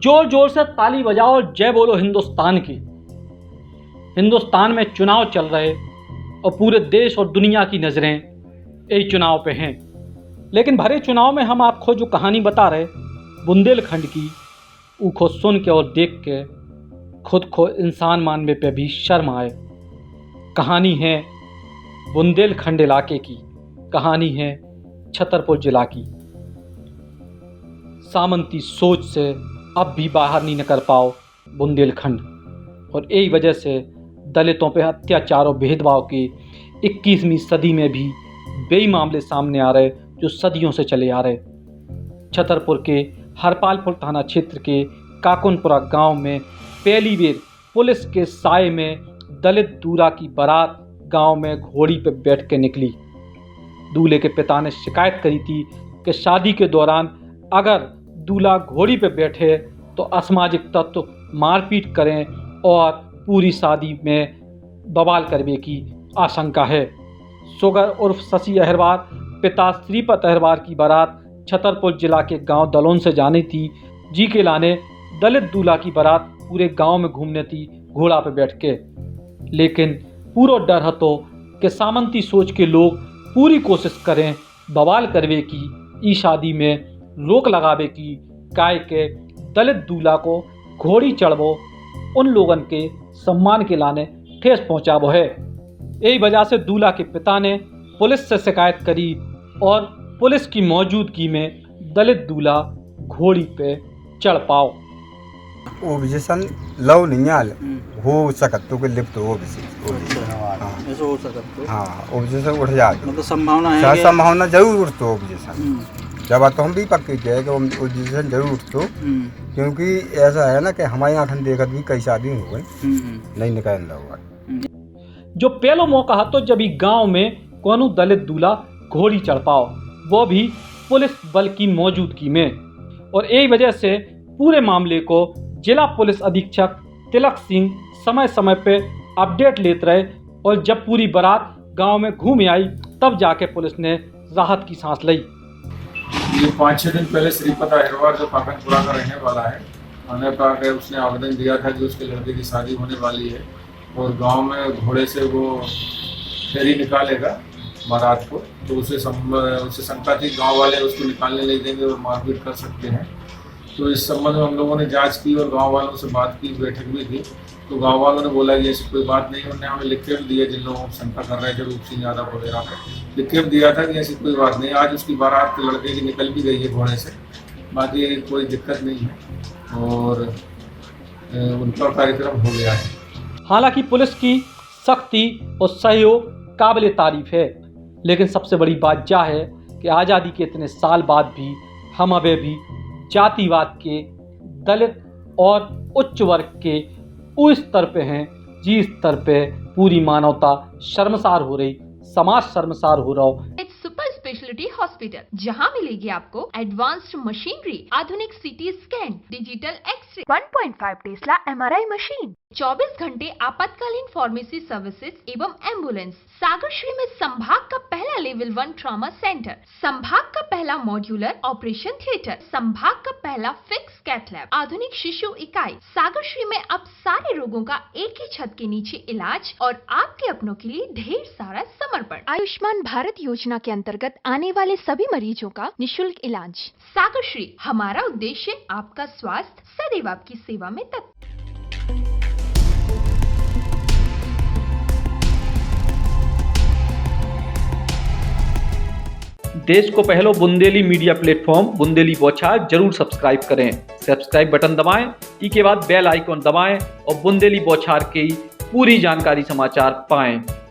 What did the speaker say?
जोर जोर से ताली बजाओ और जय बोलो हिंदुस्तान की। हिंदुस्तान में चुनाव चल रहे और पूरे देश और दुनिया की नज़रें यही चुनाव पे हैं। लेकिन भरे चुनाव में हम आपको जो कहानी बता रहे बुंदेलखंड की, उसको सुन के और देख के खुद को इंसान मानने पे भी शर्म आए। कहानी है बुंदेलखंड इलाके की, कहानी है छतरपुर जिला की। सामंती सोच से अब भी बाहर नहीं निकल पाओ बुंदेलखंड, और यही वजह से दलितों पे अत्याचार और भेदभाव की 21वीं सदी में भी कई मामले सामने आ रहे जो सदियों से चले आ रहे। छतरपुर के हरपालपुर थाना क्षेत्र के काकुनपुरा गांव में पहली बार पुलिस के साए में दलित दूल्हा की बारात गांव में घोड़ी पर बैठ के निकली। दूल्हे के पिता ने शिकायत करी थी कि शादी के दौरान अगर दूल्हा घोड़ी पर बैठे तो असामाजिक तत्व मारपीट करें और पूरी शादी में बवाल करने की आशंका है। सोगर उर्फ शशि अहिरवार पिता श्रीपत अहिरवार की बारात छतरपुर जिला के गांव दलोन से जानी थी। जी के लाने दलित दूल्हा की बारात पूरे गांव में घूमने थी घोड़ा पे बैठ के। लेकिन पूरा डर हतो कि सामंती सोच के लोग पूरी कोशिश करें बवाल करवे की, ई शादी में रोक लगावे की, काय के दलित दूल्हा को घोड़ी चढ़वो उन लोगन के सम्मान के लाने ठेस पहुंचावो है। यही वजह से दूल्हा के पिता ने पुलिस से शिकायत करी और पुलिस की मौजूदगी में दलित दूल्हा घोड़ी पे चढ़ पाओ। ऑब्जेक्शन लव नहीं आल हो सकत के लिप्त हो ऐसा हो सकता हाँ ऑब्जेक्शन उठ जाते मतलब संभावना है संभावना जरूर उठतो ऑब्जेक्शन। जब तो हम भी पक्के थे कि ऑब्जेक्शन जरूर उठतो, क्योंकि ऐसा है ना कि हमारे यहाँ देखत भी कई शादी हो गई नहीं निकाल हुआ। जो पहलो मौका है तो जब ही गांव में कोनो दलित दूल्हा घोड़ी चढ़ पाओ, वो भी पुलिस बल की मौजूदगी में। और यही वजह से पूरे मामले को जिला पुलिस अधीक्षक तिलक सिंह समय समय पे अपडेट लेते रहे, और जब पूरी बारात गांव में घूम आई तब जाके पुलिस ने राहत की सांस ली। ये 5-6 दिन पहले श्रीपत अहिरवार जो काकनपुरा का रहने वाला है, थाने पर आकर उसने आवेदन दिया था कि उसके लड़के की शादी होने वाली है और गांव में घोड़े से वो फेरी निकालेगा बारात को, तो उसे शंका थी गांव वाले उसको निकालने नहीं देंगे और मारपीट कर सकते हैं। तो इस संबंध में हम लोगों ने जांच की और गांव वालों से बात की, बैठक भी थी। तो गांव वालों ने बोला कि ऐसी कोई बात नहीं। उन्होंने हमें लिख के भी दिया, जिन लोगों को शंका कर रहे थे रूप सिंह यादव वगैरह लिख के भी दिया था कि ऐसी कोई बात नहीं। आज उसकी बारात लड़के की निकल भी गई है घोड़े से, बाकी कोई दिक्कत नहीं है और उनका कार्यक्रम हो गया है। हालांकि पुलिस की सख्ती और सहयोग काबिल तारीफ है, लेकिन सबसे बड़ी बात यह है कि आज़ादी के इतने साल बाद भी हम अभी भी जातिवाद के, दलित और उच्च वर्ग के उस स्तर पे हैं जिस स्तर पे पूरी मानवता शर्मसार हो रही, समाज शर्मसार हो रहा हो। सुपर स्पेशलिटी हॉस्पिटल, जहां मिलेगी आपको एडवांस्ड मशीनरी, आधुनिक CT scan, digital X ray, 1.5 Tesla MRI मशीन, 24 घंटे आपातकालीन फार्मेसी सर्विसेज एवं एम्बुलेंस। सागरश्री में संभाग का पहला लेवल 1 ट्रॉमा सेंटर, संभाग का पहला मॉड्यूलर ऑपरेशन थिएटर, संभाग का पहला फिक्स कैथ लैब, आधुनिक शिशु इकाई। सागरश्री में अब सारे रोगों का एक ही छत के नीचे इलाज और आपके अपनों के लिए ढेर सारा समर्पण। आयुष्मान भारत योजना के अंतर्गत आने वाले सभी मरीजों का निशुल्क इलाज। सागरश्री, हमारा उद्देश्य आपका स्वास्थ्य सदैव आपकी सेवा में तत्पर। देश को पहलो बुंदेली मीडिया प्लेटफॉर्म बुंदेली बौछार जरूर सब्सक्राइब करें। सब्सक्राइब बटन दबाएं, इसके बाद बेल आइकॉन दबाएं और बुंदेली बौछार की पूरी जानकारी समाचार पाएं।